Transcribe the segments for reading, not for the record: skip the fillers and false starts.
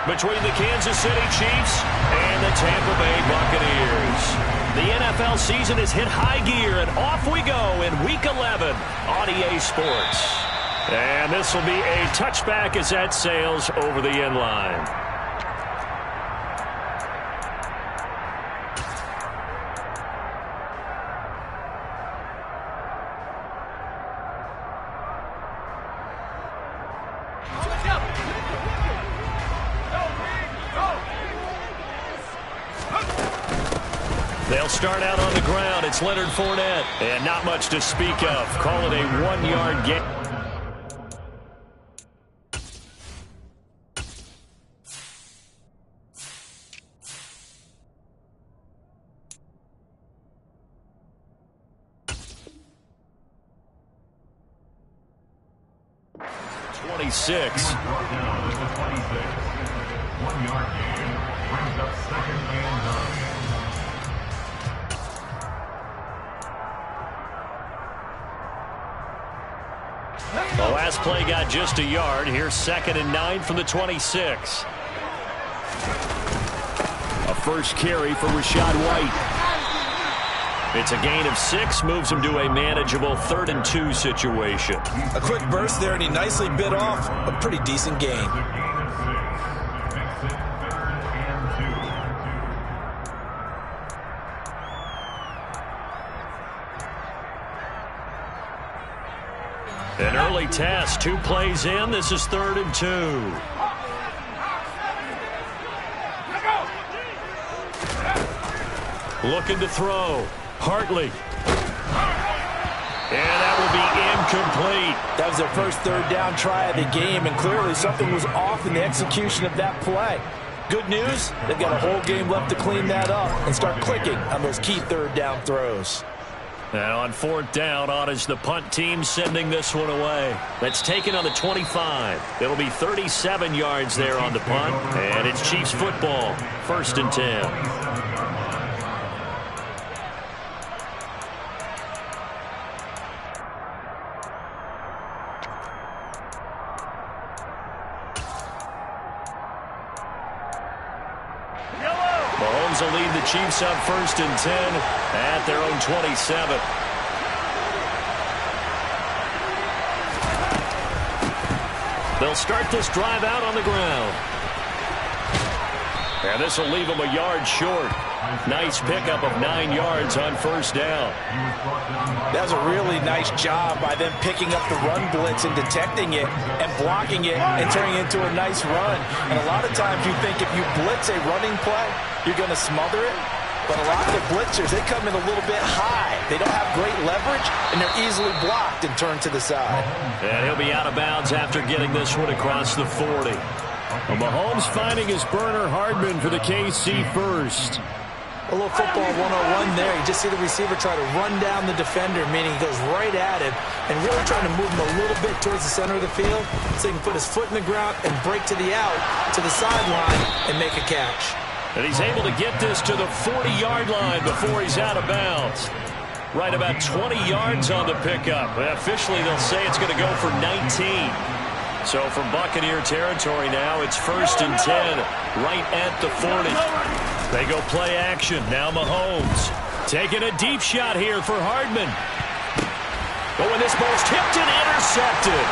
between the Kansas City Chiefs and the Tampa Bay Buccaneers. The NFL season has hit high gear, and off we go in Week 11 on EA Sports. And this will be a touchback as that sails over the end line. They'll start out on the ground. It's Leonard Fournette. And not much to speak of. Call it a 1-yard gain. Six. 1-yard gain brings up second and 9. The last play got just a yard. Here's 2nd and 9 from the 26. A first carry for Rachaad White. It's a gain of 6, moves him to a manageable 3rd and 2 situation. A quick burst there, and he nicely bit off a pretty decent gain. An early test, 2 plays in. This is 3rd and 2. Looking to throw. Hartley. And that will be incomplete. That was their first 3rd down try of the game, and clearly something was off in the execution of that play. Good news, they've got a whole game left to clean that up and start clicking on those key 3rd down throws. And on 4th down, on is the punt team sending this one away. That's taken on the 25. It'll be 37 yards there on the punt, and it's Chiefs football, 1st and 10. Mahomes will lead the Chiefs up 1st and 10 at their own 27. They'll start this drive out on the ground. And this will leave them a yard short. Nice pickup of 9 yards on 1st down. That was a really nice job by them picking up the run blitz and detecting it and blocking it and turning it into a nice run. And a lot of times you think if you blitz a running play, you're going to smother it. But a lot of the blitzers, they come in a little bit high. They don't have great leverage, and they're easily blocked and turned to the side. And he'll be out of bounds after getting this one across the 40. Well, Mahomes finding his burner Hardman for the KC first. A little football 101 there. You just see the receiver try to run down the defender, meaning he goes right at him and really trying to move him a little bit towards the center of the field so he can put his foot in the ground and break to the out, to the sideline, and make a catch. And he's able to get this to the 40-yard line before he's out of bounds. Right about 20 yards on the pickup. Officially, they'll say it's going to go for 19. So from Buccaneer territory now, it's 1st and 10, right at the 40. They go play action. Now Mahomes taking a deep shot here for Hardman. But when this ball's tipped and intercepted.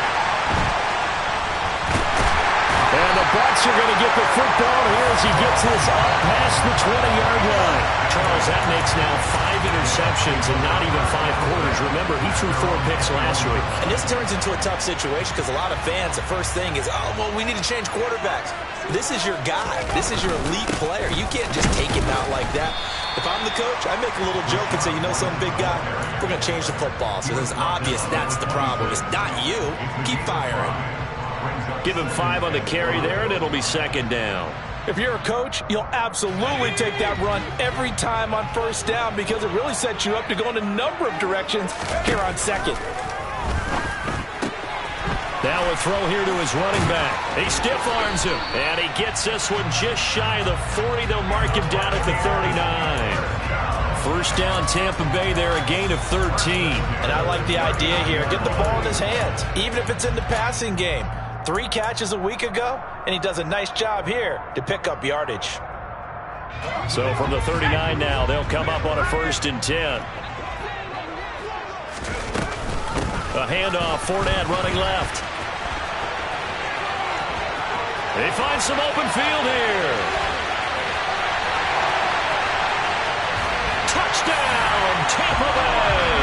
And the Bucs are going to get the football here as he gets this up past the 20-yard line. Charles, that makes now 5 interceptions in not even 5 quarters. Remember, he threw 4 picks last week. And this turns into a tough situation because a lot of fans, the first thing is, oh, well, we need to change quarterbacks. This is your guy. This is your elite player. You can't just take him out like that. If I'm the coach, I make a little joke and say, you know some big guy, we're going to change the football. So it's obvious that's the problem. It's not you. Keep firing. Give him 5 on the carry there, and it'll be 2nd down. If you're a coach, you'll absolutely take that run every time on 1st down because it really sets you up to go in a number of directions here on 2nd. Now a throw here to his running back. He stiff arms him, and he gets this one just shy of the 40. They'll mark him down at the 39. 1st down, Tampa Bay there, a gain of 13. And I like the idea here. Get the ball in his hands, even if it's in the passing game. 3 catches a week ago, and he does a nice job here to pick up yardage. So from the 39 now, they'll come up on a 1st and 10. A handoff, Fournette running left. They find some open field here. Touchdown, Tampa Bay!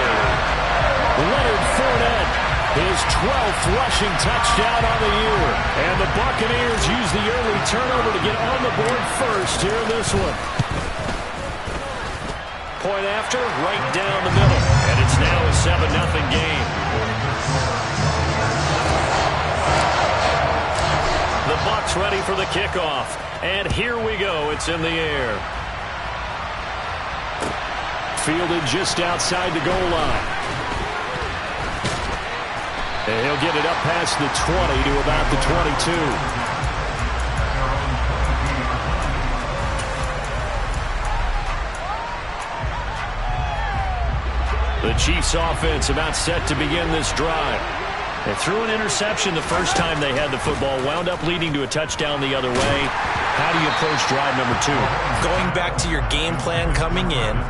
Leonard Fournette, his 12th rushing touchdown on the year. And the Buccaneers use the early turnover to get on the board first here in this one. Point after, right down the middle. And it's now a 7-0 game. The Bucs ready for the kickoff. And here we go. It's in the air. Fielded just outside the goal line. And he'll get it up past the 20 to about the 22. The Chiefs offense about set to begin this drive. They threw an interception the first time they had the football, wound up leading to a touchdown the other way. How do you approach drive number 2? Going back to your game plan coming in,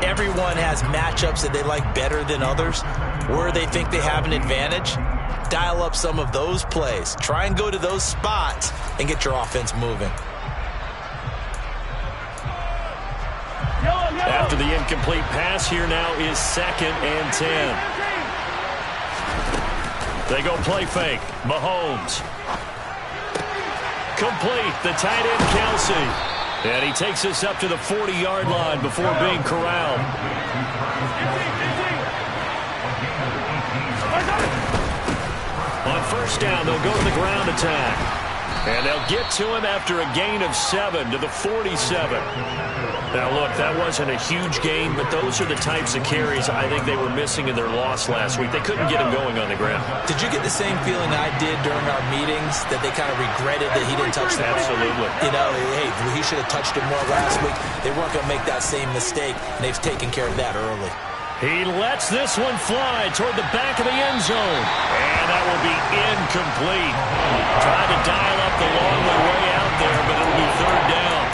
everyone has matchups that they like better than others, where they think they have an advantage. Dial up some of those plays. Try and go to those spots and get your offense moving. After the incomplete pass, here now is 2nd and 10. They go play fake. Mahomes. Complete. The tight end, Kelsey. And he takes us up to the 40-yard line before being corralled. On 1st down, they'll go to the ground attack. And they'll get to him after a gain of 7 to the 47. Now, look, that wasn't a huge gain, but those are the types of carries I think they were missing in their loss last week. They couldn't get him going on the ground. Did you get the same feeling I did during our meetings, that they kind of regretted that he didn't touch the ball? Absolutely. You know, hey, he should have touched it more last week. They weren't going to make that same mistake, and they've taken care of that early. He lets this one fly toward the back of the end zone. And that will be incomplete. Tried to dial up the long way out there, but it'll be 3rd down.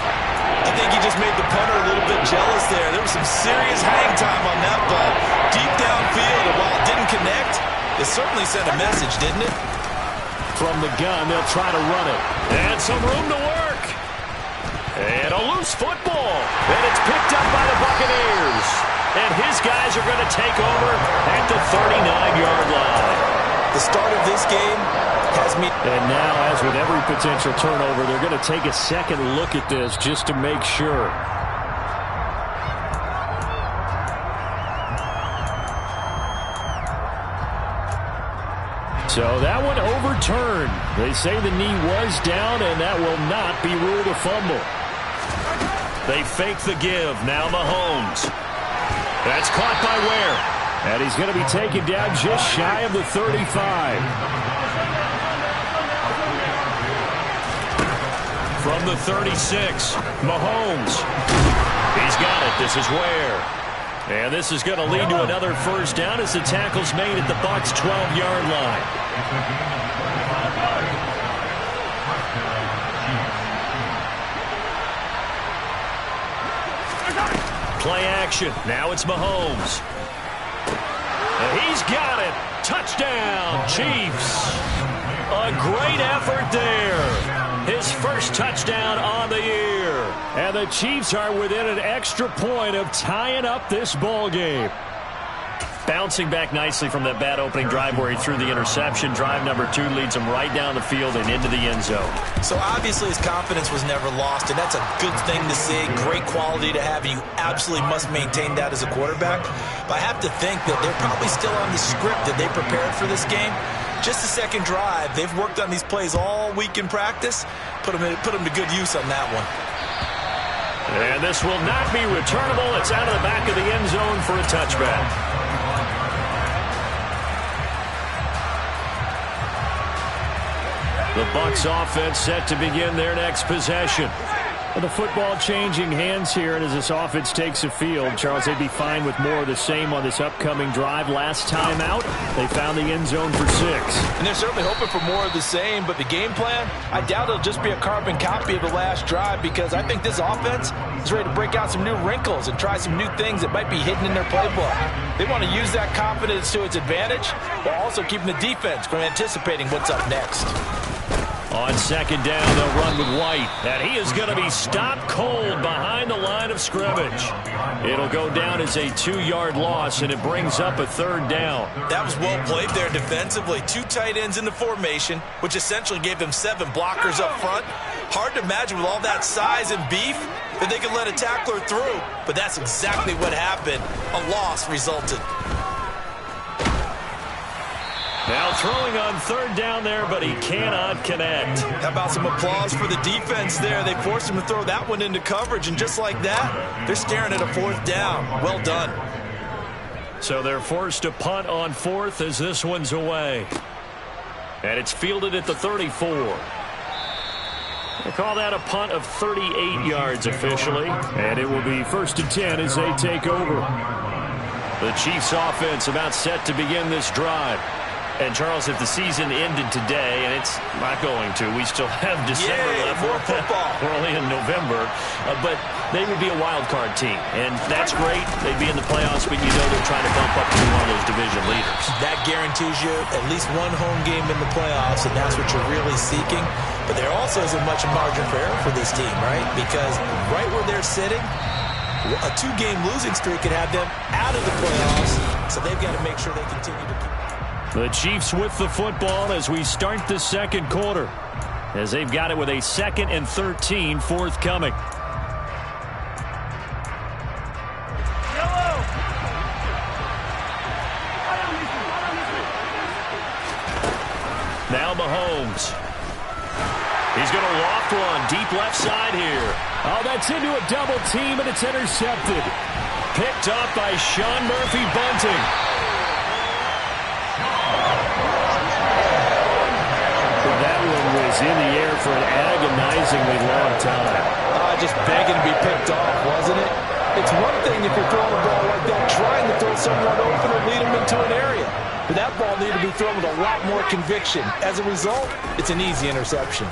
I think he just made the punter a little bit jealous there. There was some serious hang time on that ball. Deep downfield, and while it didn't connect, it certainly sent a message, didn't it? From the gun, they'll try to run it. And some room to work. And a loose football. And it's picked up by the Buccaneers. And his guys are going to take over at the 39-yard line. The start of this game has me. And now, as with every potential turnover, they're going to take a second look at this just to make sure. So that one overturned. They say the knee was down, and that will not be ruled a fumble. They fake the give. Now Mahomes. That's caught by Ware. And he's going to be taken down just shy of the 35. From the 36, Mahomes. He's got it. This is Ware. And this is going to lead to another 1st down as the tackle's made at the Bucs' 12-yard line. Play action. Now it's Mahomes. And he's got it. Touchdown, Chiefs. A great effort there. His first touchdown on the year. And the Chiefs are within an extra point of tying up this ball game. Bouncing back nicely from that bad opening drive where he threw the interception. Drive number 2 leads him right down the field and into the end zone. So obviously his confidence was never lost, and that's a good thing to see. Great quality to have, and you absolutely must maintain that as a quarterback. But I have to think that they're probably still on the script that they prepared for this game. Just the second drive. They've worked on these plays all week in practice. Put them to good use on that one. And this will not be returnable. It's out of the back of the end zone for a touchback. The Bucs offense set to begin their next possession. The football changing hands here, and as this offense takes the field, Charles, they'd be fine with more of the same on this upcoming drive. Last time out, they found the end zone for 6. And they're certainly hoping for more of the same, but the game plan, I doubt it'll just be a carbon copy of the last drive, because I think this offense is ready to break out some new wrinkles and try some new things that might be hidden in their playbook. They want to use that confidence to its advantage, while also keeping the defense from anticipating what's up next. On second down, they'll run with White. And he is going to be stopped cold behind the line of scrimmage. It'll go down as a 2-yard loss, and it brings up a 3rd down. That was well played there defensively. 2 tight ends in the formation, which essentially gave them 7 blockers up front. Hard to imagine with all that size and beef that they could let a tackler through. But that's exactly what happened. A loss resulted. Now throwing on 3rd down there, but he cannot connect. How about some applause for the defense there? They forced him to throw that one into coverage, and just like that, they're staring at a 4th down. Well done. So they're forced to punt on 4th as this one's away. And it's fielded at the 34. They call that a punt of 38 yards officially. And it will be 1st and 10 as they take over. The Chiefs offense about set to begin this drive. And, Charles, if the season ended today, and it's not going to, we still have December left. More football. We're only in November. But they would be a wild card team. And that's great. They'd be in the playoffs, but you know they're trying to bump up to be one of those division leaders. That guarantees you at least one home game in the playoffs, and that's what you're really seeking. But there also isn't much margin for error for this team, right? Because right where they're sitting, a 2-game losing streak could have them out of the playoffs. So they've got to make sure they continue to keep. The Chiefs with the football as we start the second quarter, as they've got it with a 2nd and 13 forthcoming. Now Mahomes. He's going to loft one deep left side here. Oh, that's into a double team, and it's intercepted. Picked up by Sean Murphy-Bunting. That one was in the air for an agonizingly long time. Just begging to be picked off, wasn't it? It's one thing if you're throwing a ball like that, trying to throw someone open or lead them into an area. But that ball needed to be thrown with a lot more conviction. As a result, it's an easy interception.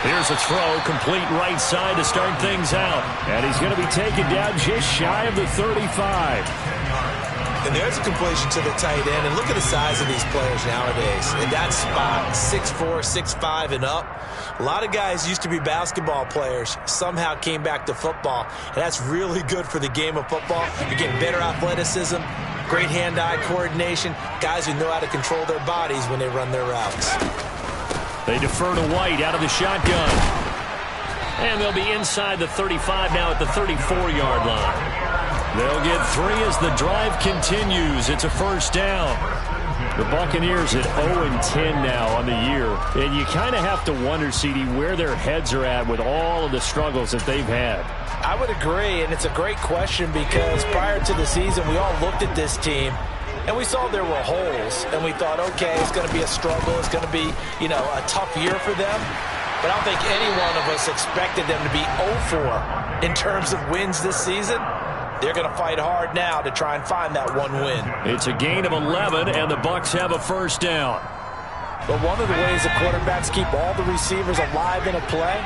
Here's a throw, complete right side to start things out. And he's going to be taken down just shy of the 35. And there's a completion to the tight end. And look at the size of these players nowadays. In that spot, 6'4", 6'5", and up. A lot of guys used to be basketball players, somehow came back to football. And that's really good for the game of football. You're getting better athleticism, great hand-eye coordination, guys who know how to control their bodies when they run their routes. They defer to White out of the shotgun. And they'll be inside the 35 now at the 34-yard line. They'll get 3 as the drive continues. It's a 1st down. The Buccaneers at 0-10 now on the year. And you kind of have to wonder, CD, where their heads are at with all of the struggles that they've had. I would agree, and it's a great question because prior to the season, we all looked at this team, and we saw there were holes, and we thought, okay, it's going to be a struggle. It's going to be, a tough year for them. But I don't think any one of us expected them to be 0-4 in terms of wins this season. They're going to fight hard now to try and find that one win. It's a gain of 11, and the Bucs have a 1st down. But one of the ways the quarterbacks keep all the receivers alive in a play,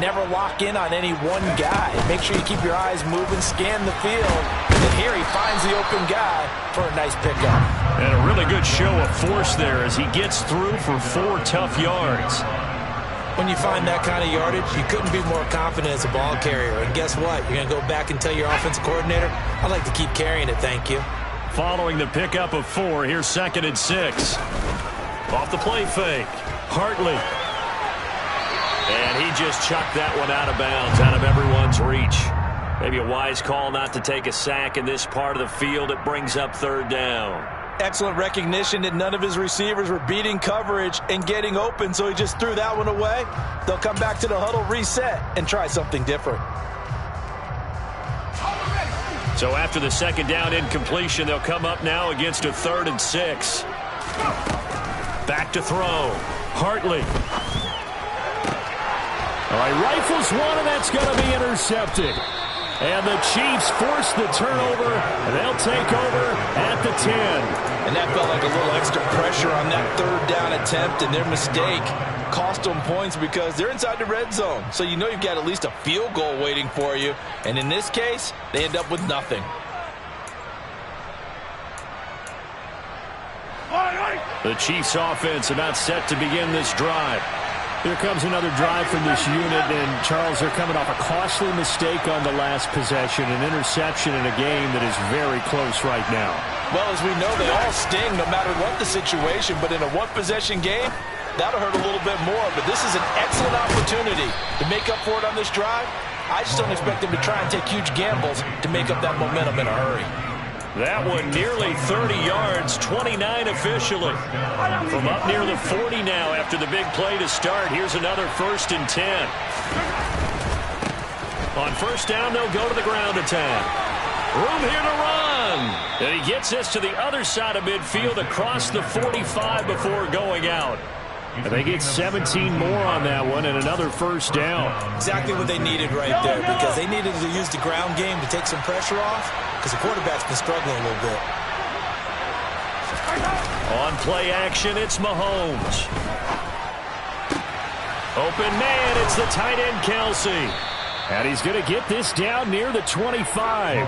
never lock in on any one guy. Make sure you keep your eyes moving, scan the field, and here he finds the open guy for a nice pickup. And a really good show of force there as he gets through for 4 tough yards. When you find that kind of yardage, you couldn't be more confident as a ball carrier. And guess what? You're going to go back and tell your offensive coordinator, I'd like to keep carrying it, thank you. Following the pickup of 4, here's 2nd and 6. Off the play fake. Hartley. And he just chucked that one out of bounds, out of everyone's reach. Maybe a wise call not to take a sack in this part of the field. It brings up 3rd down. Excellent recognition that none of his receivers were beating coverage and getting open, so he just threw that one away. They'll come back to the huddle, reset, and try something different. So after the 2nd down incompletion, they'll come up now against a 3rd and 6. Back to throw. Hartley. All right, rifles one, and that's going to be intercepted. And the Chiefs force the turnover, and they'll take over at the 10. And that felt like a little extra pressure on that third down attempt, and their mistake cost them points because they're inside the red zone. So you know you've got at least a field goal waiting for you. And in this case, they end up with nothing. The Chiefs offense about set to begin this drive. Here comes another drive from this unit, and Charles, they're coming off a costly mistake on the last possession, an interception in a game that is very close right now. Well, as we know, they all sting no matter what the situation, but in a one-possession game, that'll hurt a little bit more. But this is an excellent opportunity to make up for it on this drive. I just don't expect them to try and take huge gambles to make up that momentum in a hurry. That one nearly 30 yards, 29 officially. From up near the 40 now after the big play to start. Here's another 1st and 10. On first down, they'll go to the ground attack. Room here to run. And he gets this to the other side of midfield across the 45 before going out. And they get 17 more on that one and another 1st down. Exactly what they needed right there, because they needed to use the ground game to take some pressure off, because the quarterback's been struggling a little bit. On play action, it's Mahomes. Open man, it's the tight end Kelsey. And he's going to get this down near the 25.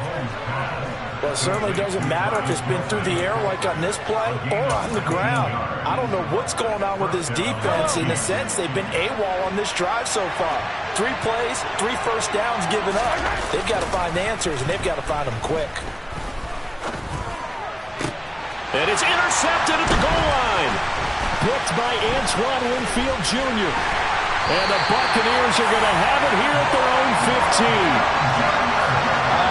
Well, it certainly doesn't matter if it's been through the air like on this play or on the ground. I don't know what's going on with this defense. In a sense, they've been AWOL on this drive so far. 3 plays, 3 first downs given up. They've got to find answers, and they've got to find them quick. And it's intercepted at the goal line. Picked by Antoine Winfield Jr. And the Buccaneers are going to have it here at their own 15.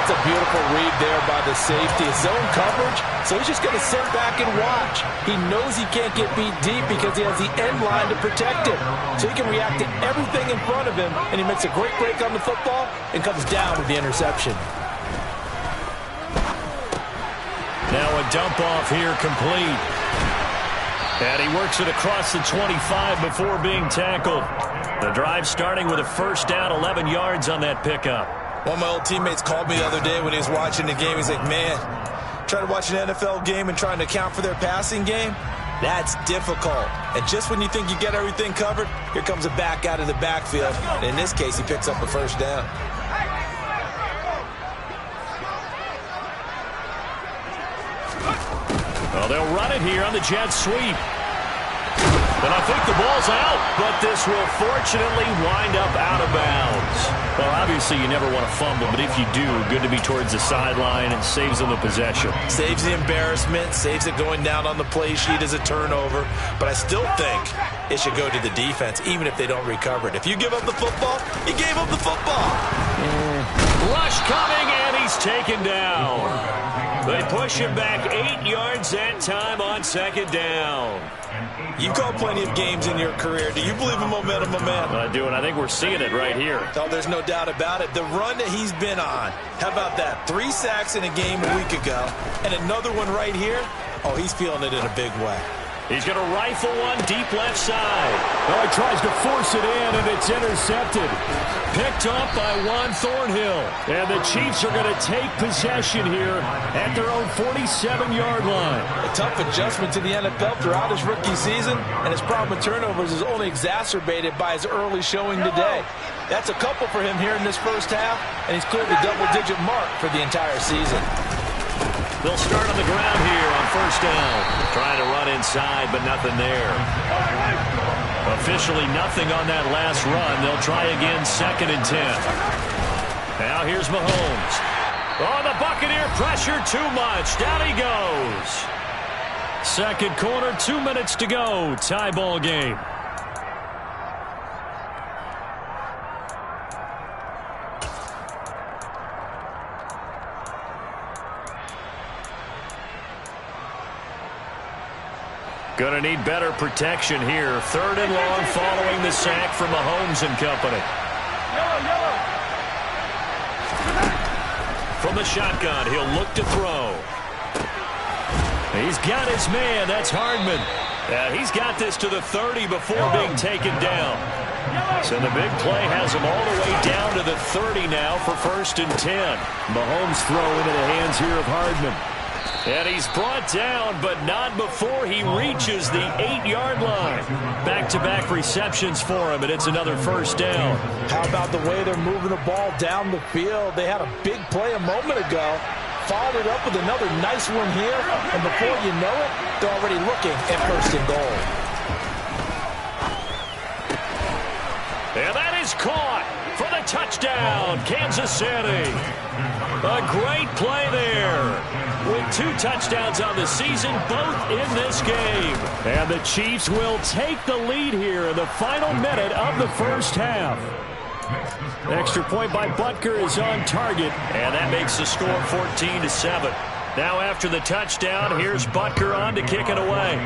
That's a beautiful read there by the safety. It's zone coverage, so he's just going to sit back and watch. He knows he can't get beat deep because he has the end line to protect him. So he can react to everything in front of him, and he makes a great break on the football and comes down with the interception. Now a dump off here complete. And he works it across the 25 before being tackled. The drive starting with a 1st down, 11 yards on that pickup. One of my old teammates called me the other day when he was watching the game. He's like, man, trying to watch an NFL game and trying to account for their passing game, that's difficult. And just when you think you get everything covered, here comes a back out of the backfield. And in this case, he picks up a 1st down. Well, they'll run it here on the jet sweep. And I think the ball's out, but this will fortunately wind up out of bounds. Well, obviously you never want to fumble, but if you do, good to be towards the sideline and saves them the possession. Saves the embarrassment, saves it going down on the play sheet as a turnover, but I still think it should go to the defense, even if they don't recover it. If you give up the football, you gave up the football. Rush coming, and he's taken down. They push him back 8 yards that time on 2nd down. You've called plenty of games in your career. Do you believe in momentum, my man? I do, and I think we're seeing it right here. Oh, there's no doubt about it. The run that he's been on, how about that? 3 sacks in a game a week ago, and another one right here. Oh, he's feeling it in a big way. He's going to rifle one deep left side. Oh, he tries to force it in, and it's intercepted. Picked off by Juan Thornhill. And the Chiefs are going to take possession here at their own 47-yard line. A tough adjustment to the NFL throughout his rookie season, and his problem with turnovers is only exacerbated by his early showing today. That's a couple for him here in this 1st half, and he's cleared the double-digit mark for the entire season. They'll start on the ground here on 1st down. Trying to run inside, but nothing there. Officially nothing on that last run. They'll try again 2nd and 10. Now here's Mahomes. Oh, the Buccaneer pressure too much. Down he goes. 2nd quarter, 2 minutes to go. Tie ball game. Going to need better protection here. 3rd and long following the sack from Mahomes and company. From the shotgun, he'll look to throw. He's got his man. That's Hardman. He's got this to the 30 before being taken down. So the big play has him all the way down to the 30 now for 1st and 10. Mahomes throw into the hands here of Hardman. And he's brought down, but not before he reaches the 8-yard line. Back-to-back receptions for him, and it's another 1st down. How about the way they're moving the ball down the field? They had a big play a moment ago. Followed it up with another nice one here, and before you know it, they're already looking at 1st and goal. And that is caught for the touchdown, Kansas City. A great play there. With 2 touchdowns on the season, both in this game. And the Chiefs will take the lead here in the final minute of the 1st half. Extra point by Butker is on target, and that makes the score 14-7. Now after the touchdown, here's Butker on to kick it away.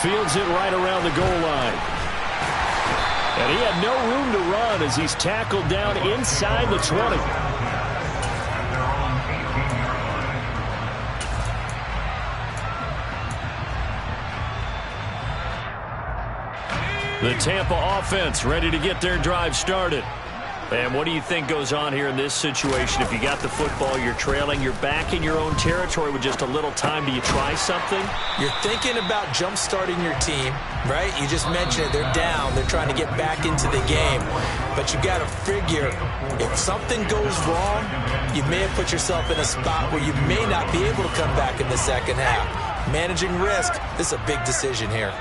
Fields it right around the goal line. And he had no room to run as he's tackled down inside the 20. The Tampa offense ready to get their drive started. And what do you think goes on here in this situation? If you got the football, you're trailing, you're back in your own territory with just a little time. Do you try something? You're thinking about jump-starting your team, right? You just mentioned it. They're down. They're trying to get back into the game. But you got to figure, if something goes wrong, you may have put yourself in a spot where you may not be able to come back in the second half. Managing risk, this is a big decision here.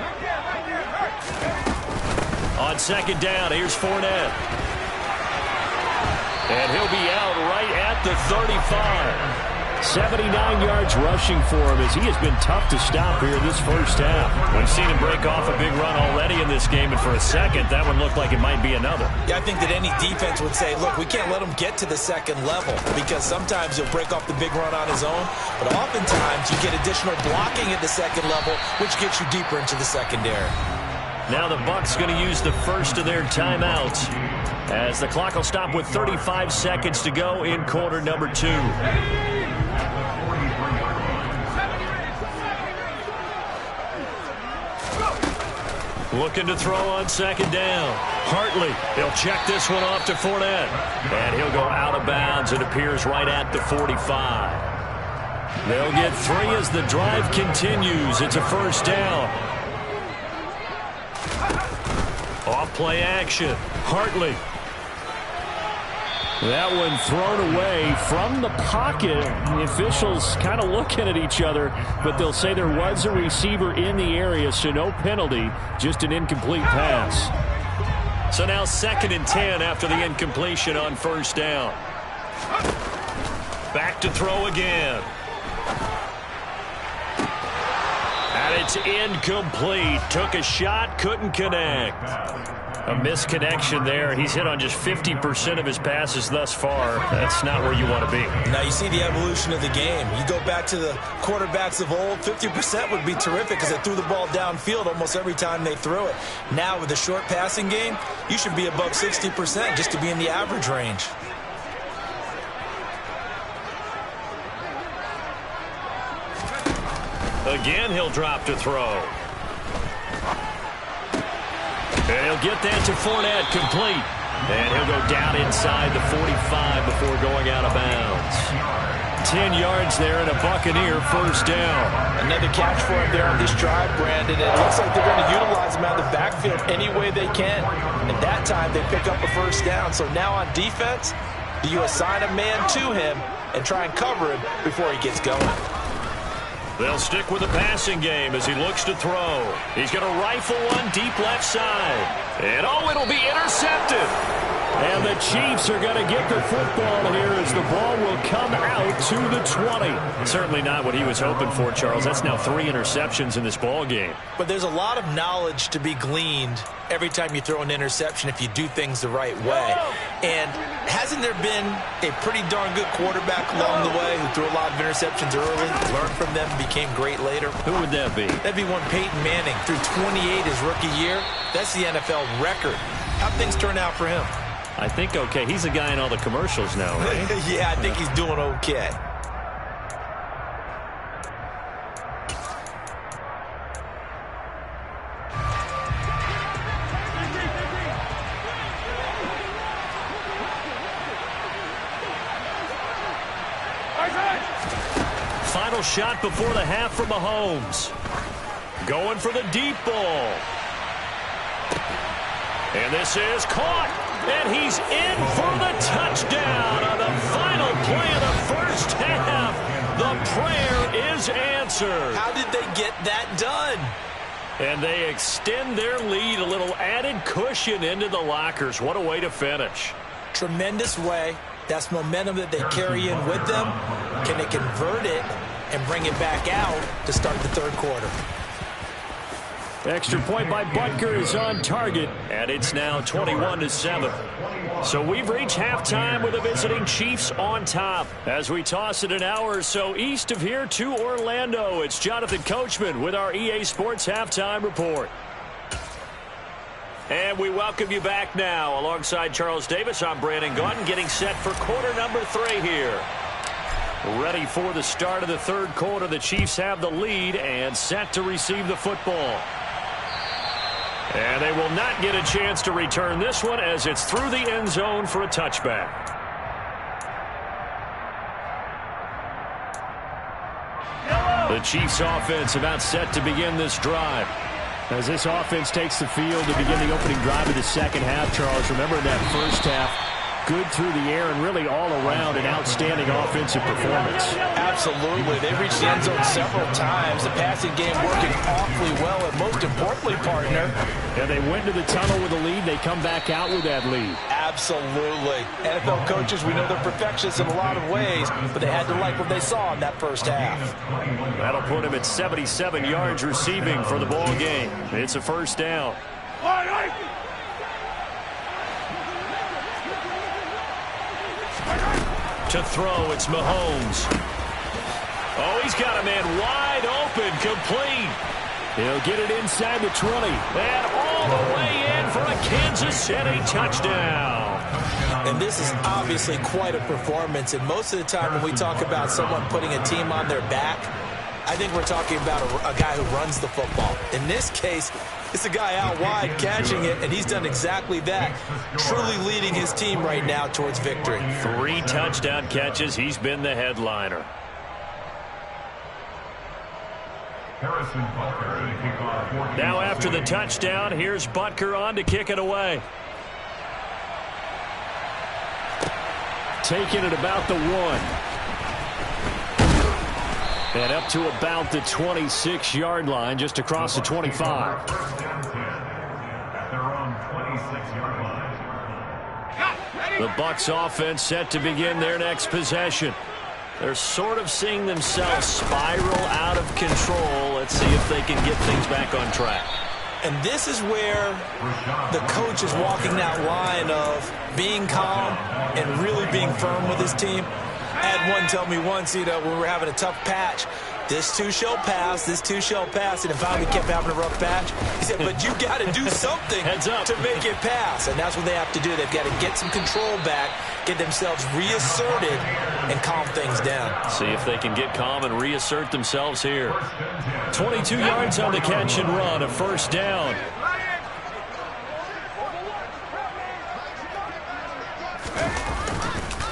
On 2nd down, here's Fournette. And he'll be out right at the 35. 79 yards rushing for him as he has been tough to stop here in this 1st half. We've seen him break off a big run already in this game, and for a second, that one looked like it might be another. Yeah, I think that any defense would say, look, we can't let him get to the 2nd level because sometimes he'll break off the big run on his own, but oftentimes you get additional blocking at the 2nd level, which gets you deeper into the secondary. Now the Bucs going to use the first of their timeouts as the clock will stop with 35 seconds to go in quarter number 2. Looking to throw on 2nd down. Hartley, he'll check this one off to Fournette. And he'll go out of bounds. It appears right at the 45. They'll get 3 as the drive continues. It's a 1st down. Off play action. Hartley. That one thrown away from the pocket. The officials kind of looking at each other, but they'll say there was a receiver in the area, so no penalty, just an incomplete pass. So now 2nd and 10 after the incompletion on 1st down. Back to throw again. And it's incomplete. Took a shot, couldn't connect. A misconnection there. He's hit on just 50% of his passes thus far. That's not where you want to be. Now you see the evolution of the game. You go back to the quarterbacks of old, 50% would be terrific because they threw the ball downfield almost every time they threw it. Now with the short passing game, you should be above 60% just to be in the average range. Again, he'll drop to throw. And he'll get that to Fournette, complete. And he'll go down inside the 45 before going out of bounds. 10 yards there and a Buccaneer 1st down. Another catch for him there on this drive, Brandon. It looks like they're going to utilize him out of the backfield any way they can. And that time they pick up a 1st down. So now on defense, do you assign a man to him and try and cover him before he gets going? They'll stick with the passing game as he looks to throw. He's going to rifle one deep left side. And oh, it'll be intercepted. And the Chiefs are going to get the football here as the ball will come out to the 20. Certainly not what he was hoping for, Charles. That's now 3 interceptions in this ball game. But there's a lot of knowledge to be gleaned every time you throw an interception if you do things the right way. And hasn't there been a pretty darn good quarterback along the way who threw a lot of interceptions early, learned from them, became great later? Who would that be? That'd be one Peyton Manning. Threw 28 his rookie year. That's the NFL record. How'd things turn out for him? I think okay. He's a guy in all the commercials now, right? Yeah, I think he's doing okay. final shot before the half from Mahomes. Going for the deep ball. And this is caught. And he's in for the touchdown on the final play of the first half. The prayer is answered. How did they get that done? And they extend their lead, a little added cushion into the lockers. What a way to finish. Tremendous way. That's momentum that they carry in with them. Can they convert it and bring it back out to start the third quarter? Extra point by Butker is on target. And it's now 21-7. So we've reached halftime with the visiting Chiefs on top. As we toss it an hour or so east of here to Orlando, it's Jonathan Coachman with our EA Sports Halftime Report. And we welcome you back now. Alongside Charles Davis, I'm Brandon Gaudin, getting set for quarter number 3 here. Ready for the start of the third quarter. The Chiefs have the lead and set to receive the football. And they will not get a chance to return this one as it's through the end zone for a touchback. The Chiefs offense about set to begin this drive. As this offense takes the field to begin the opening drive of the second half, Charles, remember in that first half, good through the air and really all around an outstanding offensive performance. Absolutely. They reached the end zone several times. The passing game working awfully well, and most importantly, partner. And they went to the tunnel with a lead. They come back out with that lead. Absolutely. NFL coaches, we know they're perfectionists in a lot of ways, but they had to like what they saw in that first half. That'll put him at 77 yards receiving for the ball game. It's a first down. To throw, it's Mahomes. Oh, he's got a man wide open, complete. He'll get it inside the 20. And all the way in for a Kansas City touchdown. And this is obviously quite a performance. And most of the time when we talk about someone putting a team on their back, I think we're talking about a guy who runs the football. In this case, it's a guy out wide catching it, and he's done exactly that, truly leading his team right now towards victory. 3 touchdown catches. He's been the headliner. Now after the touchdown, here's Butker on to kick it away. Taking it about the 1. And up to about the 26-yard line, just across the 25. The Bucs offense set to begin their next possession. They're sort of seeing themselves spiral out of control. Let's see if they can get things back on track. And this is where the coach is walking that line of being calm and really being firm with his team. I had one tell me once, when we were having a tough patch, this too shall pass, this too shall pass, and if I kept having a rough patch, he said, but you got to do something to make it pass, and that's what they have to do. They've got to get some control back, get themselves reasserted, and calm things down. See if they can get calm and reassert themselves here. 22 yards on the catch and run, a first down.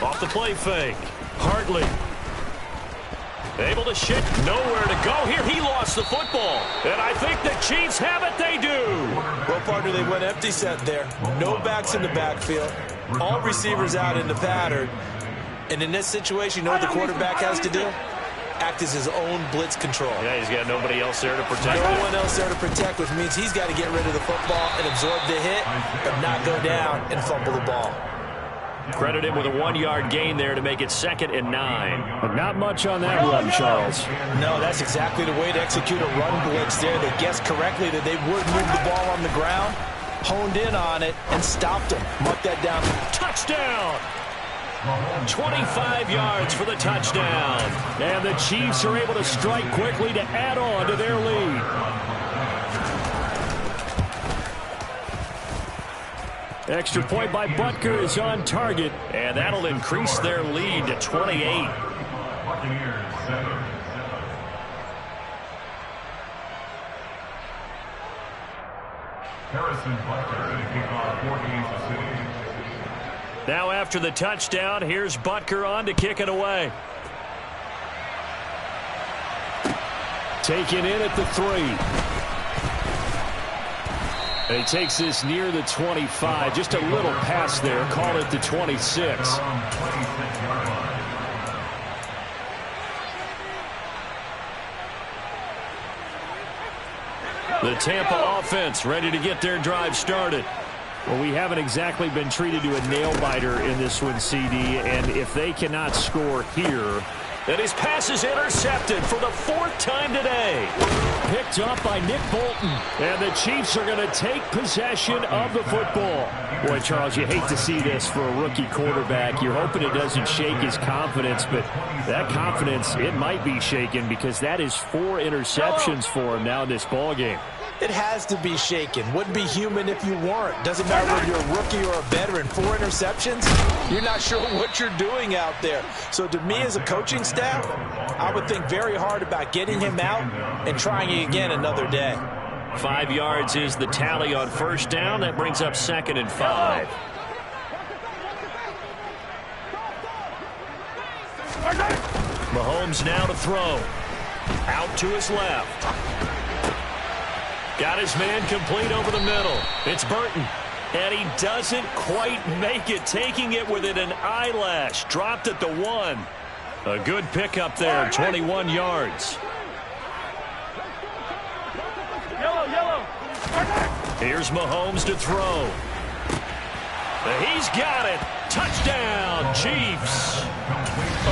Off the play fake. Hartley. Able to shift, nowhere to go. Here he lost the football. And I think the Chiefs have it. They do. Well, partner, they went empty set there. No backs in the backfield. All receivers out in the pattern. And in this situation, you know what the quarterback has to do? Act as his own blitz control. Yeah, he's got nobody else there to protect him. No one else there to protect, which means he's got to get rid of the football and absorb the hit, but not go down and fumble the ball. Credit him with a 1-yard gain there to make it 2nd and 9. But not much on that run, Charles. No, that's exactly the way to execute a run blitz there. They guessed correctly that they would move the ball on the ground, honed in on it, and stopped him. Mark that down. Touchdown! 25 yards for the touchdown. And the Chiefs are able to strike quickly to add on to their lead. Extra point by Butker is on target. And that'll increase their lead to 28. Now after the touchdown, here's Butker on to kick it away. Taken in at the 3. He takes this near the 25. Just a little pass there. Call it the 26. The Tampa offense ready to get their drive started. Well, we haven't exactly been treated to a nail-biter in this one, CD, and if they cannot score here... And his pass is intercepted for the 4th time today. Picked up by Nick Bolton. And the Chiefs are going to take possession of the football. Boy, Charles, you hate to see this for a rookie quarterback. You're hoping it doesn't shake his confidence, but that confidence, it might be shaken because that is 4 interceptions for him now in this ballgame. It has to be shaken. Wouldn't be human if you weren't. Doesn't matter whether you're a rookie or a veteran. 4 interceptions, you're not sure what you're doing out there. So to me as a coaching staff, I would think very hard about getting him out and trying it again another day. 5 yards is the tally on first down. That brings up 2nd and 5. Mahomes now to throw. Out to his left. Got his man complete over the middle. It's Burton. And he doesn't quite make it. Taking it within an eyelash. Dropped at the 1. A good pickup there. 21 yards. Here's Mahomes to throw. He's got it. Touchdown, Chiefs.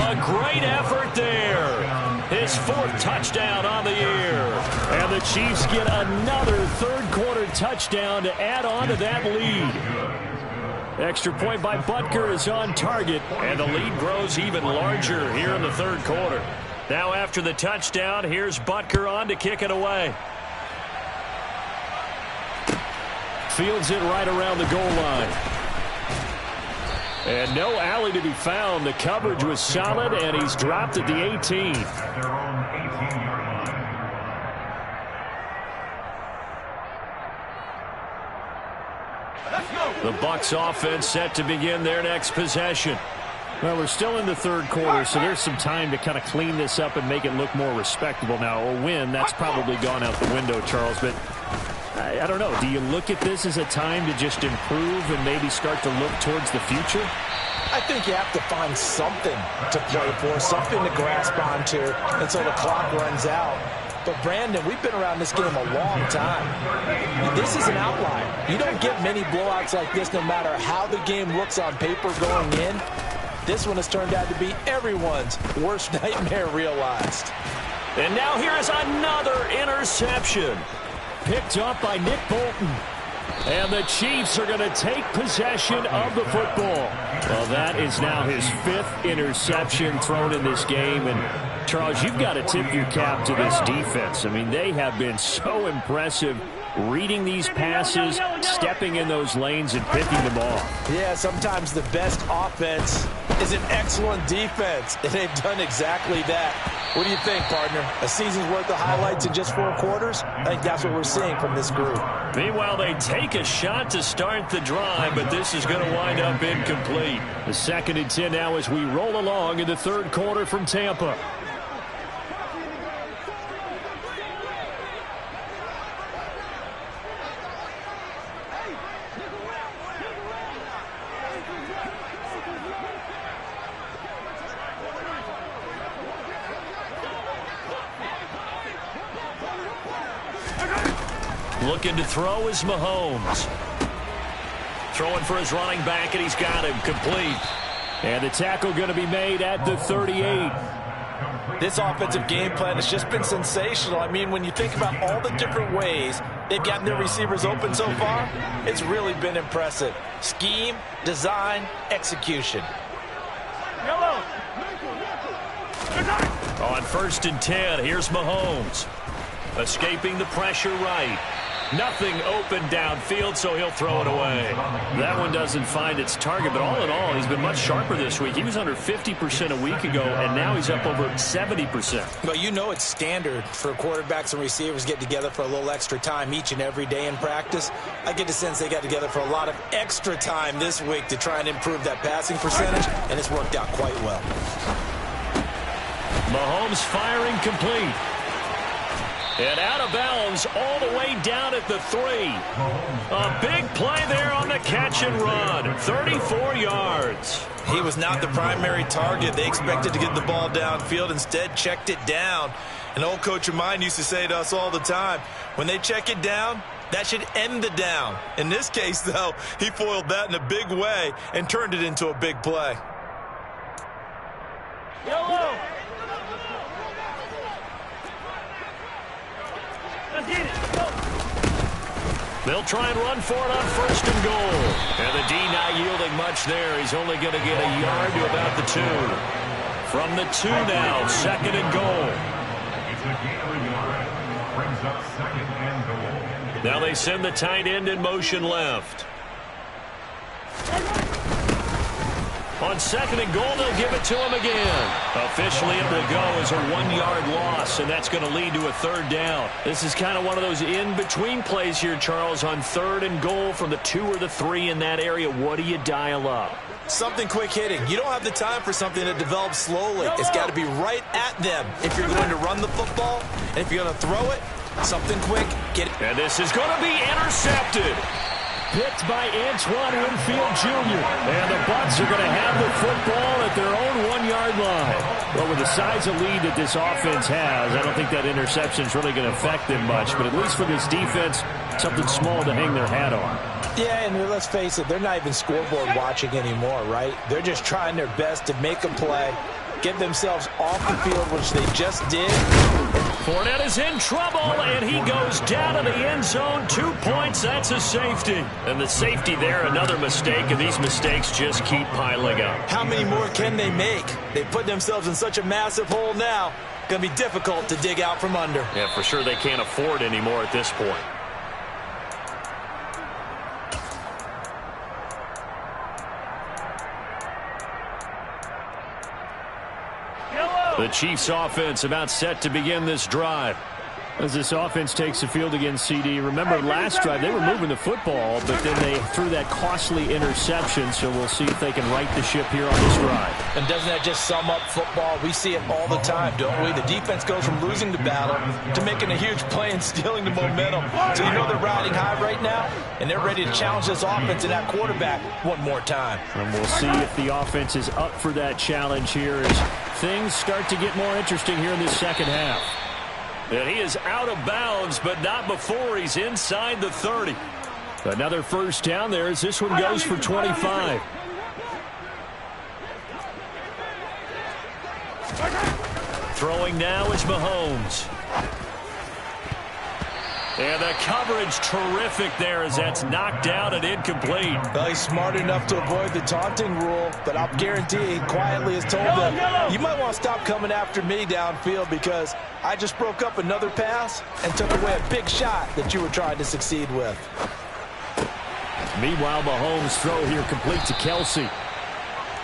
A great effort there. His 4th touchdown on the year. And the Chiefs get another third-quarter touchdown to add on to that lead. Extra point by Butker is on target. And the lead grows even larger here in the 3rd quarter. Now after the touchdown, here's Butker on to kick it away. Fields it right around the goal line. And no alley to be found. The coverage was solid, and he's dropped at the 18. The Bucs offense set to begin their next possession. Well, we're still in the 3rd quarter, so there's some time to kind of clean this up and make it look more respectable now. A win, that's probably gone out the window, Charles, but I don't know. Do you look at this as a time to just improve and maybe start to look towards the future? I think you have to find something to play for, something to grasp onto until the clock runs out. But, Brandon, we've been around this game a long time. This is an outlier. You don't get many blowouts like this no matter how the game looks on paper going in. This one has turned out to be everyone's worst nightmare realized. And now here is another interception. Picked up by Nick Bolton. And the Chiefs are going to take possession of the football. Well, that is now his 5th interception thrown in this game. And, Charles, you've got to tip your cap to this defense. I mean, they have been so impressive reading these passes, stepping in those lanes, and picking them off. Yeah, sometimes the best offense is an excellent defense, and they've done exactly that. What do you think, partner? A season's worth of highlights in just 4 quarters? I think that's what we're seeing from this group. Meanwhile, they take a shot to start the drive, but this is going to wind up incomplete. The 2nd and 10 now as we roll along in the 3rd quarter from Tampa. Looking to throw is Mahomes. Throwing for his running back, and he's got him complete. And the tackle going to be made at the 38. This offensive game plan has just been sensational. I mean, when you think about all the different ways they've gotten their receivers open so far, it's really been impressive. Scheme, design, execution. On 1st and 10, here's Mahomes. Escaping the pressure right. Nothing open downfield, so he'll throw it away. That one doesn't find its target, but all in all, he's been much sharper this week. He was under 50% a week ago, and now he's up over 70%. But you know it's standard for quarterbacks and receivers get together for a little extra time each and every day in practice. I get the sense they got together for a lot of extra time this week to try and improve that passing percentage, and it's worked out quite well. Mahomes firing complete. And out of bounds all the way down at the 3. A big play there on the catch and run. 34 yards. He was not the primary target. They expected to get the ball downfield. Instead, checked it down. An old coach of mine used to say to us all the time, when they check it down, that should end the down. In this case, though, he foiled that in a big way and turned it into a big play. Yellow. They'll try and run for it on 1st and goal. And the D not yielding much there. He's only going to get a yard to about the 2. From the 2 now, 2nd and goal. It's a gain of a yard. Brings up 2nd and goal. Now they send the tight end in motion left. On 2nd and goal, they'll give it to him again. Officially, it will go as a 1-yard loss, and that's going to lead to a 3rd down. This is kind of one of those in-between plays here, Charles, on 3rd and goal from the 2 or the 3 in that area. What do you dial up? Something quick hitting. You don't have the time for something that develops slowly. It's got to be right at them if you're going to run the football, and if you're going to throw it, something quick, get it. And this is going to be intercepted. Picked by Antoine Winfield Jr. And the Bucs are going to have the football at their own 1-yard line. Well, with the size of lead that this offense has, I don't think that interception is really going to affect them much. But at least for this defense, something small to hang their hat on. Yeah, and let's face it, they're not even scoreboard watching anymore, right? They're just trying their best to make a play, get themselves off the field, which they just did. Fournette is in trouble, and he goes down to the end zone. 2 points, that's a safety. And the safety there, another mistake, and these mistakes just keep piling up. How many more can they make? They put themselves in such a massive hole now. Going to be difficult to dig out from under. Yeah, for sure they can't afford anymore at this point. The Chiefs offense about set to begin this drive. As this offense takes the field against CD, remember last drive they were moving the football, but then they threw that costly interception, so we'll see if they can right the ship here on this drive. And doesn't that just sum up football? We see it all the time, don't we? The defense goes from losing the battle to making a huge play and stealing the momentum. So you know they're riding high right now, and they're ready to challenge this offense and that quarterback one more time. And we'll see if the offense is up for that challenge here as things start to get more interesting here in this second half. And he is out of bounds, but not before he's inside the 30. Another 1st down there as this one goes for 25. Throwing now is Mahomes. And the coverage terrific there as that's knocked down and incomplete. Well, he's smart enough to avoid the taunting rule, but I'll guarantee he quietly has told them, you might want to stop coming after me downfield because I just broke up another pass and took away a big shot that you were trying to succeed with. Meanwhile, Mahomes' throw here complete to Kelsey.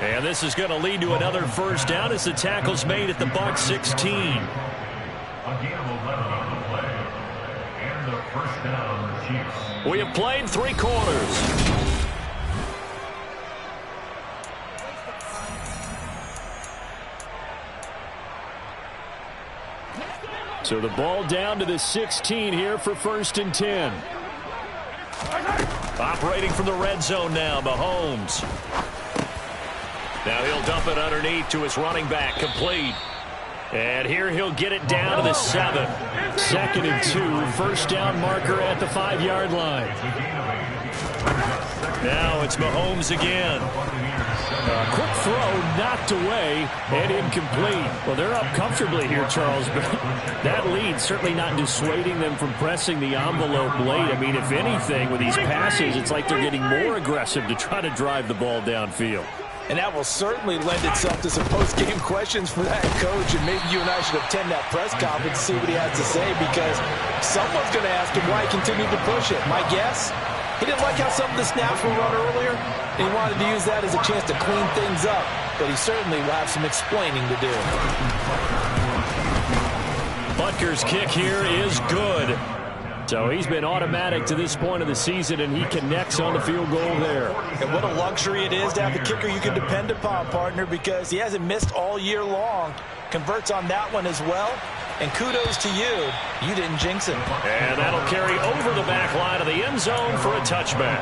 And this is going to lead to another 1st down as the tackle's made at the Bucs 16. A gain of 11 on the play. And the 1st down, the Chiefs. We have played 3 quarters. So the ball down to the 16 here for 1st and 10. Operating from the red zone now, Mahomes. Now he'll dump it underneath to his running back, complete. And here he'll get it down to the 7. 2nd and 2, 1st down marker at the 5-yard line. Now it's Mahomes again. Quick throw, knocked away, and incomplete. Well, they're up comfortably here, Charles, but that lead certainly not dissuading them from pressing the envelope late. I mean, if anything, with these passes, it's like they're getting more aggressive to try to drive the ball downfield. And that will certainly lend itself to some post-game questions for that coach, and maybe you and I should attend that press conference to see what he has to say, because someone's going to ask him why he continued to push it. My guess, he didn't like how some of the snaps were run earlier, and he wanted to use that as a chance to clean things up, but he certainly will have some explaining to do. Butker's kick here is good. So he's been automatic to this point of the season, and he connects on the field goal there. And what a luxury it is to have a kicker you can depend upon, partner, because he hasn't missed all year long. Converts on that one as well. And kudos to you. You didn't jinx him. And that'll carry over the back line of the end zone for a touchback.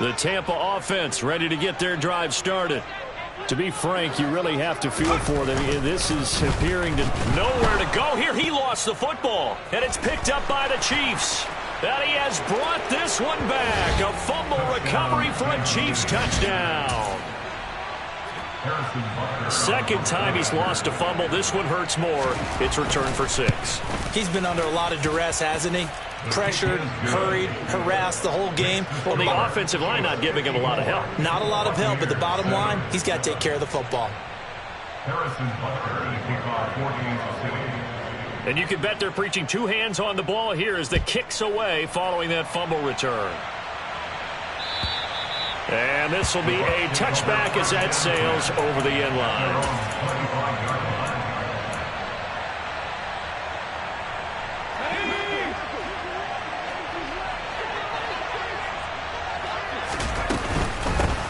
The Tampa offense ready to get their drive started. To be frank, you really have to feel for them. This is appearing to nowhere to go here. He lost the football, and it's picked up by the Chiefs. And he has brought this one back. A fumble recovery for a Chiefs touchdown. Second time he's lost a fumble. This one hurts more. It's returned for 6. He's been under a lot of duress, hasn't he? Pressured, hurried, harassed the whole game. Well, the offensive line not giving him a lot of help. Not a lot of help, but the bottom line, he's got to take care of the football. And you can bet they're preaching 2 hands on the ball here as the kick's away following that fumble return. And this will be a touchback as that sails over the end line.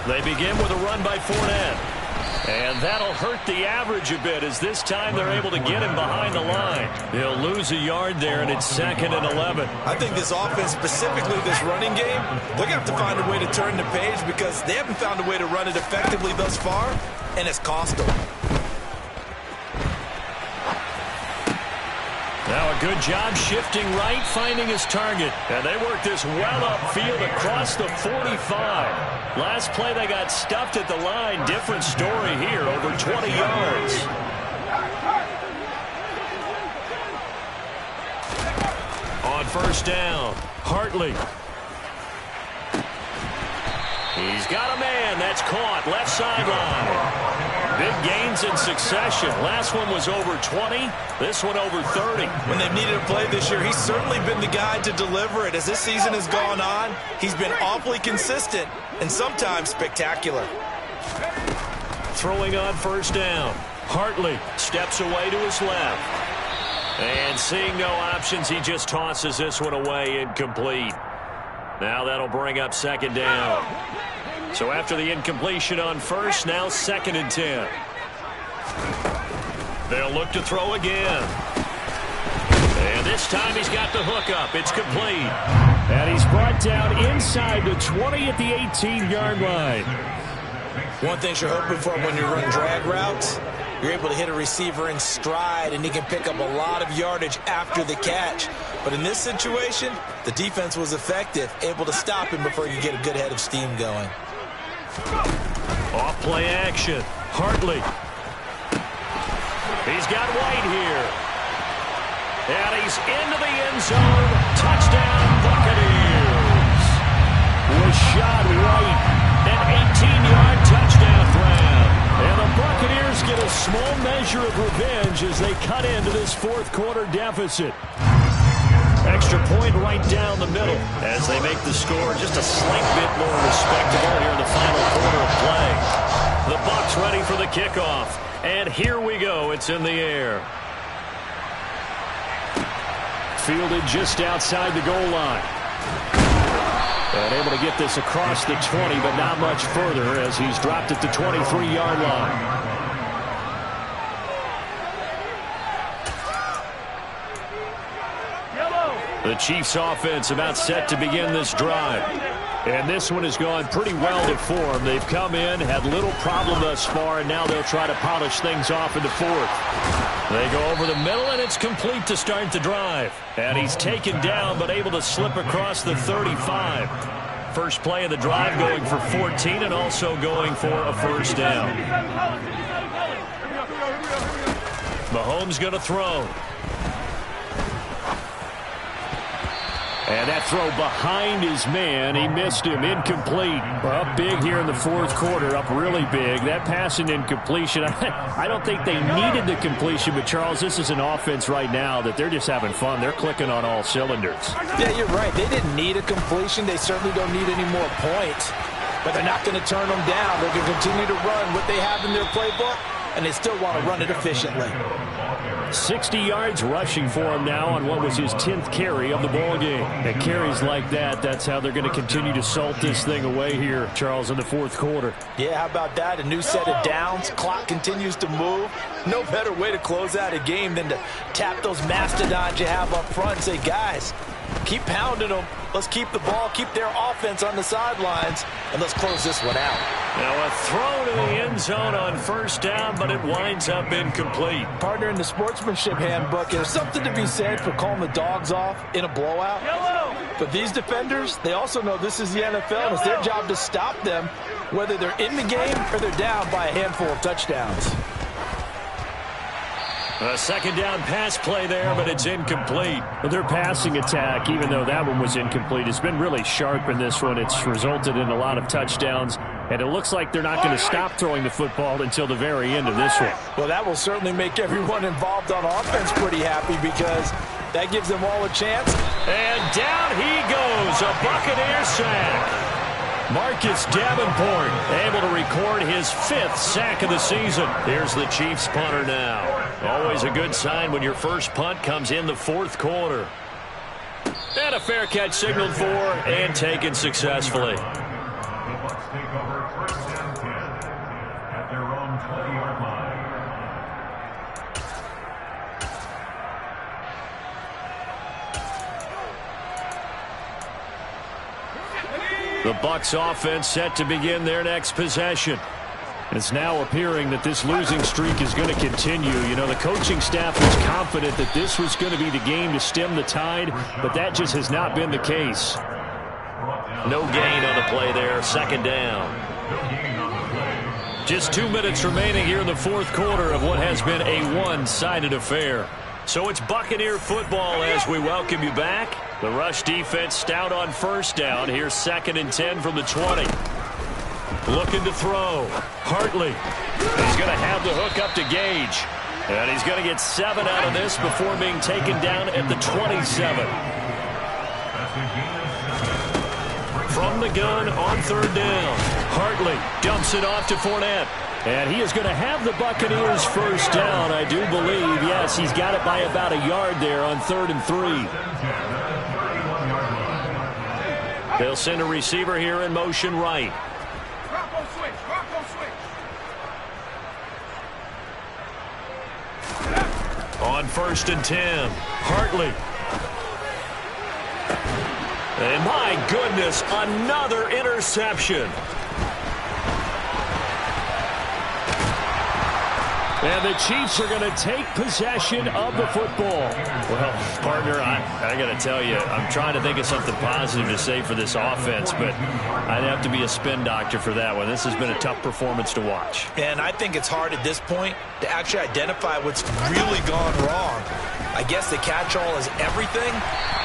They begin with a run by Fournette. And that'll hurt the average a bit as this time they're able to get him behind the line. He'll lose a yard there, and it's 2nd and 11. I think this offense, specifically this running game, they're going to have to find a way to turn the page because they haven't found a way to run it effectively thus far, and it's cost them. Now a good job shifting right, finding his target. And they work this well upfield across the 45. Last play they got stuffed at the line. Different story here, over 20 yards. On first down, Hartley. He's got a man. That's caught. Left sideline. Big gains in succession. Last one was over 20. This one over 30. When they've needed a play this year, he's certainly been the guy to deliver it. As this season has gone on, he's been awfully consistent and sometimes spectacular. Throwing on first down. Hartley steps away to his left. And seeing no options, he just tosses this one away, incomplete. Now that'll bring up 2nd down. So after the incompletion on first, now 2nd and 10. They'll look to throw again. And this time he's got the hook up. It's complete. And he's brought down inside the 20 at the 18-yard line. One thing you're hoping for when you run drag routes, you're able to hit a receiver in stride, and he can pick up a lot of yardage after the catch. But in this situation, the defense was effective, able to stop him before you get a good head of steam going. Off play action. Hartley. He's got White here. And he's into the end zone. Touchdown, Buccaneers. Rashad White, an 18-yard touchdown grab. And the Buccaneers get a small measure of revenge as they cut into this 4th quarter deficit. Extra point right down the middle as they make the score just a slight bit more respectable here in the final quarter of play. The Bucs ready for the kickoff. And here we go. It's in the air. Fielded just outside the goal line. And able to get this across the 20, but not much further as he's dropped at the 23-yard line. The Chiefs offense about set to begin this drive. And this one has gone pretty well to form. They've come in, had little problem thus far, and now they'll try to polish things off in the 4th. They go over the middle, and it's complete to start the drive. And he's taken down, but able to slip across the 35. First play of the drive going for 14 and also going for a first down. Mahomes going to throw. And that throw behind his man. He missed him. Incomplete. Up big here in the 4th quarter. Up really big. That pass and incompletion. I don't think they needed the completion, but, Charles, this is an offense right now that they're just having fun. They're clicking on all cylinders. Yeah, you're right. They didn't need a completion. They certainly don't need any more points. But they're not going to turn them down. They're going to continue to run what they have in their playbook, and they still want to run it efficiently. 60 yards rushing for him now on what was his 10th carry of the ball game. And carries like that, that's how they're going to continue to salt this thing away here, Charles, in the fourth quarter. Yeah, how about that? A new set of downs. Clock continues to move. No better way to close out a game than to tap those mastodons you have up front and say, guys, keep pounding them. Let's keep the ball, keep their offense on the sidelines, and let's close this one out. Now a throw to the end zone on first down, but it winds up incomplete. Partner, in the sportsmanship handbook, there's something to be said for calling the dogs off in a blowout. But these defenders, they also know this is the NFL, and it's their job to stop them, whether they're in the game or they're down by a handful of touchdowns. A second down pass play there, but it's incomplete. But their passing attack, even though that one was incomplete, has been really sharp in this one. It's resulted in a lot of touchdowns, and it looks like they're not going to stop throwing the football until the very end of this one. Well, that will certainly make everyone involved on offense pretty happy because that gives them all a chance. And down he goes, a Buccaneer sack. Marcus Davenport able to record his 5th sack of the season. Here's the Chiefs punter now. Always a good sign when your first punt comes in the fourth quarter. And a fair catch signaled for and taken successfully. The Bucs take over first and 10 at their own 20-yard line. The Bucs offense set to begin their next possession. It's now appearing that this losing streak is going to continue. You know, the coaching staff was confident that this was going to be the game to stem the tide, but that just has not been the case. No gain on the play there, second down. Just 2 minutes remaining here in the fourth quarter of what has been a one-sided affair. So it's Buccaneer football as we welcome you back. The rush defense stout on first down. Here's 2nd and 10 from the 20. Looking to throw. Hartley. He's going to have the hook up to Gage. And he's going to get 7 out of this before being taken down at the 27. From the gun on third down. Hartley dumps it off to Fournette. And he is going to have the Buccaneers first down, I do believe. Yes, he's got it by about a yard there on 3rd and 3. They'll send a receiver here in motion right. On 1st and 10, Hartley. And my goodness, another interception. And the Chiefs are going to take possession of the football. Well, partner, I got to tell you, I'm trying to think of something positive to say for this offense, but I'd have to be a spin doctor for that one. This has been a tough performance to watch. And I think it's hard at this point to actually identify what's really gone wrong. I guess the catch-all is everything.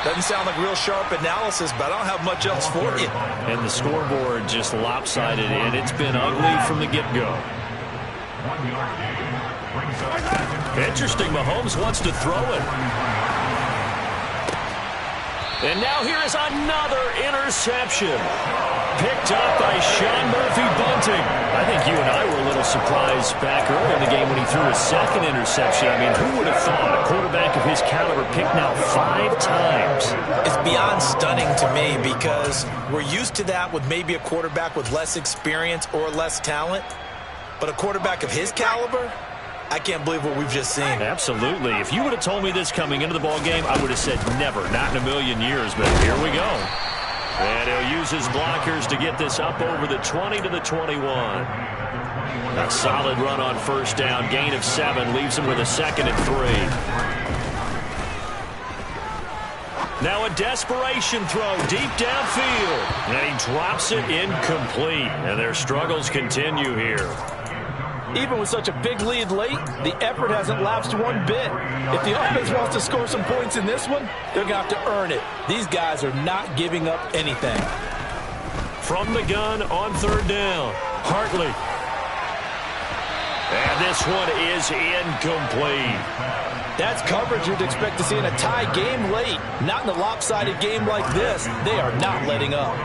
Doesn't sound like real sharp analysis, but I don't have much else for you. And the scoreboard just lopsided, and it's been ugly from the get-go. 1 yard gain. Interesting, Mahomes wants to throw it. And now here is another interception. Picked up by Sean Murphy-Bunting. I think you and I were a little surprised back early in the game when he threw his 2nd interception. I mean, who would have thought a quarterback of his caliber picked now 5 times? It's beyond stunning to me because we're used to that with maybe a quarterback with less experience or less talent. But a quarterback of his caliber, I can't believe what we've just seen. Absolutely. If you would have told me this coming into the ball game, I would have said never, not in a million years. But here we go. And he'll use his blockers to get this up over the 20 to the 21. A solid run on first down. Gain of 7 leaves him with a 2nd and 3. Now a desperation throw deep downfield. And he drops it incomplete. And their struggles continue here. Even with such a big lead late, the effort hasn't lapsed one bit. If the offense wants to score some points in this one, they're going to have to earn it. These guys are not giving up anything. From the gun on third down, Hartley. And this one is incomplete. That's coverage you'd expect to see in a tie game late. Not in a lopsided game like this. They are not letting up.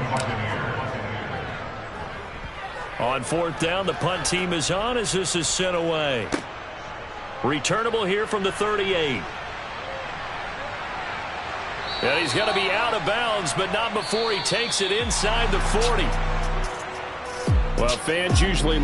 On 4th down, the punt team is on as this is sent away. Returnable here from the 38. And he's going to be out of bounds, but not before he takes it inside the 40. Well, fans usually